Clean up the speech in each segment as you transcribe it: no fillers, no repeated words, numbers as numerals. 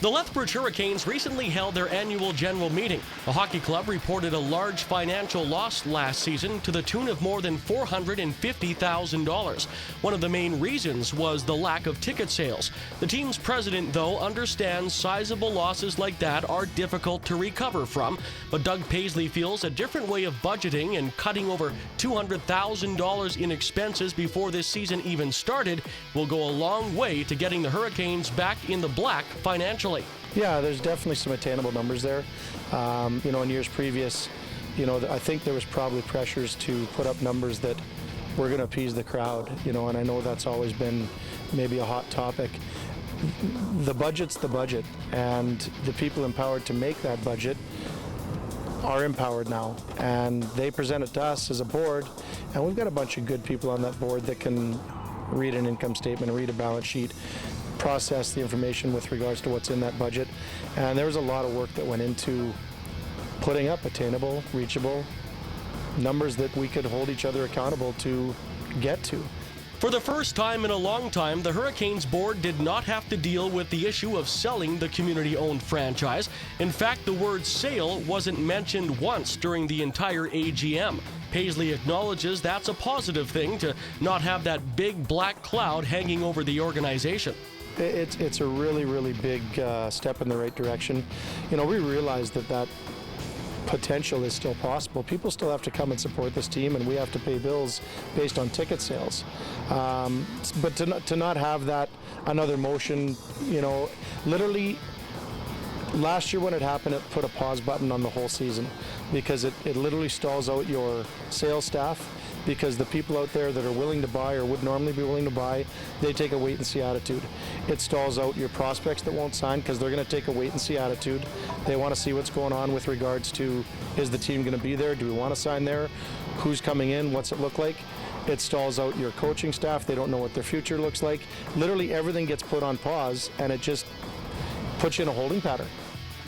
The Lethbridge Hurricanes recently held their annual general meeting. The hockey club reported a large financial loss last season to the tune of more than $450,000. One of the main reasons was the lack of ticket sales. The team's president, though, understands sizable losses like that are difficult to recover from, but Doug Paisley feels a different way of budgeting and cutting over $200,000 in expenses before this season even started will go a long way to getting the Hurricanes back in the black financially. Yeah, there's definitely some attainable numbers there. In years previous, I think there was probably pressures to put up numbers that were going to appease the crowd, and I know that's always been maybe a hot topic. The budget's the budget, and the people empowered to make that budget are empowered now, and they present it to us as a board, and we've got a bunch of good people on that board that can read an income statement, read a balance sheet, process the information with regards to what's in that budget. And there was a lot of work that went into putting up attainable, reachable numbers that we could hold each other accountable to get to. For the first time in a long time, the Hurricanes board did not have to deal with the issue of selling the community-owned franchise. In fact, the word sale wasn't mentioned once during the entire AGM. Paisley acknowledges that's a positive thing to not have that big black cloud hanging over the organization. It's a really, really big step in the right direction. We realize that potential is still possible. People still have to come and support this team, and we have to pay bills based on ticket sales. But to not have that another motion, literally last year when it happened, it put a pause button on the whole season because it literally stalls out your sales staff, because the people out there that are willing to buy or would normally be willing to buy, they take a wait-and-see attitude. It stalls out your prospects that won't sign because they're going to take a wait-and-see attitude. They want to see what's going on with regards to, is the team going to be there? Do we want to sign there? Who's coming in? What's it look like? It stalls out your coaching staff. They don't know what their future looks like. Literally everything gets put on pause, and it just puts you in a holding pattern.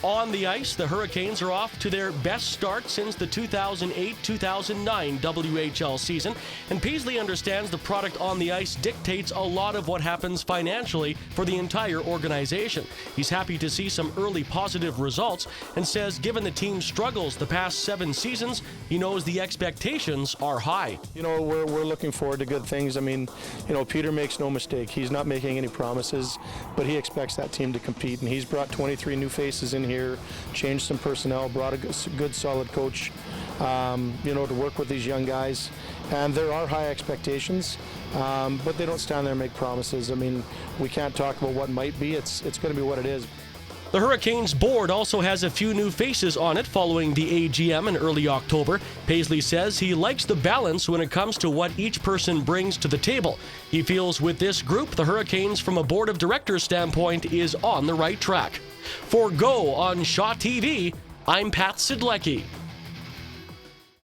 On the ice, the Hurricanes are off to their best start since the 2008-2009 WHL season, and Paisley understands the product on the ice dictates a lot of what happens financially for the entire organization. He's happy to see some early positive results and says given the team's struggles the past 7 seasons, he knows the expectations are high. We're looking forward to good things. Peter makes no mistake. He's not making any promises, but he expects that team to compete, and he's brought 23 new faces in here, changed some personnel, brought a good solid coach, to work with these young guys. And there are high expectations, but they don't stand there and make promises. We can't talk about what might be. It's going to be what it is. The Hurricanes board also has a few new faces on it following the AGM in early October. Paisley says he likes the balance when it comes to what each person brings to the table. He feels with this group, the Hurricanes from a board of directors standpoint is on the right track. For Go on Shaw TV, I'm Pat Sidlecki.